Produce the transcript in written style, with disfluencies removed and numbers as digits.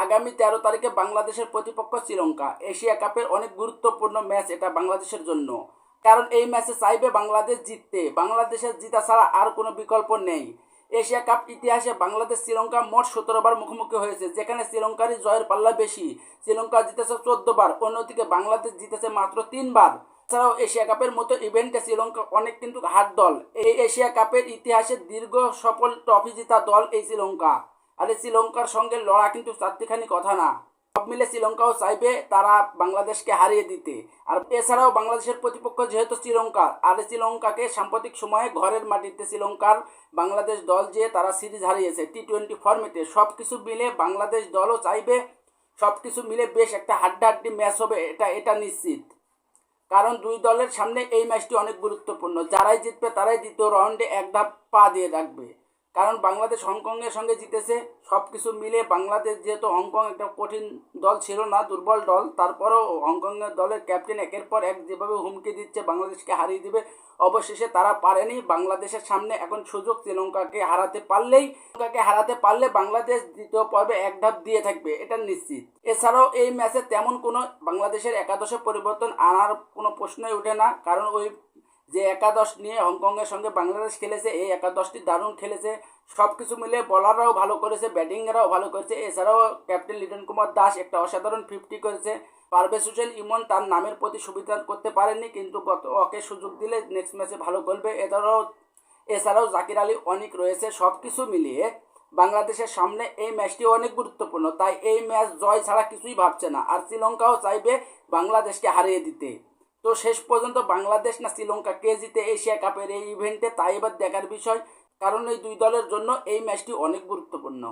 আগামী 13 তারিখে বাংলাদেশের প্রতিপক্ষ শ্রীলঙ্কা। এশিয়া কাপের অনেক গুরুত্বপূর্ণ ম্যাচ এটা বাংলাদেশের জন্য। কারণ এই ম্যাচে চাইবে বাংলাদেশ জিততে, বাংলাদেশের জিতা ছাড়া আর কোনো বিকল্প নেই। এশিয়া কাপ ইতিহাসে বাংলাদেশ শ্রীলঙ্কা মোট 17 বার মুখোমুখি হয়েছে, যেখানে শ্রীলঙ্কারই জয়ের পাল্লা বেশি। শ্রীলঙ্কা জিতেছে 14 বার, অন্যদিকে বাংলাদেশ জিতেছে মাত্র 3 বার। এছাড়াও এশিয়া কাপের মতো ইভেন্টে শ্রীলঙ্কা অনেক কিন্তু হার দল। এই এশিয়া কাপের ইতিহাসে দীর্ঘ সফল ট্রফি জেতা দল এই শ্রীলঙ্কা। আর এই শ্রীলঙ্কার সঙ্গে লড়া কিন্তু চারটিখানি কথা না। সব মিলে শ্রীলঙ্কাও চাইবে তারা বাংলাদেশকে হারিয়ে দিতে। আর এছাড়াও বাংলাদেশের প্রতিপক্ষ যেহেতু শ্রীলঙ্কা, আর শ্রীলঙ্কাকে সাম্প্রতিক সময়ে ঘরের মাটিতে শ্রীলঙ্কার বাংলাদেশ দল যে তারা সিরিজ হারিয়েছে টি-20 ফরম্যাটে, সব কিছু মিলে বাংলাদেশ দলও চাইবে সব কিছু মিলে বেশ একটা হাড্ডাহাড্ডি ম্যাচ হবে, এটা নিশ্চিত। কারণ দুই দলের সামনে এই ম্যাচটি অনেক গুরুত্বপূর্ণ। যারাই জিতবে তারাই দ্বিতীয় রাউন্ডে এক ধাপ পা দিয়ে রাখবে। কারণ বাংলাদেশ হংকংয়ের সঙ্গে জিতেছে, সব কিছু মিলে বাংলাদেশ যেহেতু হংকং একটা কঠিন দল ছিল না, দুর্বল দল, তারপরেও হংকংয়ের দলের ক্যাপ্টেন একের পর এক যেভাবে হুমকি দিচ্ছে বাংলাদেশকে হারিয়ে দিবে, অবশেষে তারা পারেনি। বাংলাদেশের সামনে এখন সুযোগ, শ্রীলঙ্কাকে হারাতে পারলে বাংলাদেশ দ্বিতীয় পর্বে এক ধাপ দিয়ে থাকবে, এটা নিশ্চিত। এছাড়াও এই ম্যাচে তেমন কোনো বাংলাদেশের একাদশে পরিবর্তন আনার কোনো প্রশ্নই ওঠে না। কারণ ওই যে একাদশ নিয়ে হংকংয়ের সঙ্গে বাংলাদেশ খেলেছে, এই একাদশটি দারুণ খেলেছে। সব কিছু মিলে বলাররাও ভালো করেছে, ব্যাটিংয়েরাও ভালো করেছে। এছাড়াও ক্যাপ্টেন লিটন কুমার দাস একটা অসাধারণ 50 করেছে। পারভেজ হোসেন ইমন তার নামের প্রতি সুবিধা করতে পারেননি, কিন্তু ওকে সুযোগ দিলে নেক্সট ম্যাচে ভালো করবে। এছাড়াও জাকির আলী অনেক রয়েছে। সব কিছু মিলিয়ে বাংলাদেশের সামনে এই ম্যাচটি অনেক গুরুত্বপূর্ণ। তাই এই ম্যাচ জয় ছাড়া কিছুই ভাবছে না। আর শ্রীলঙ্কাও চাইবে বাংলাদেশকে হারিয়ে দিতে। তো শেষ পর্যন্ত বাংলাদেশ না শ্রীলঙ্কা কে জিতে এশিয়া কাপের এই ইভেন্টে, তাই এবার দেখার বিষয়। কারণ এই দুই দলের জন্য এই ম্যাচটি অনেক গুরুত্বপূর্ণ।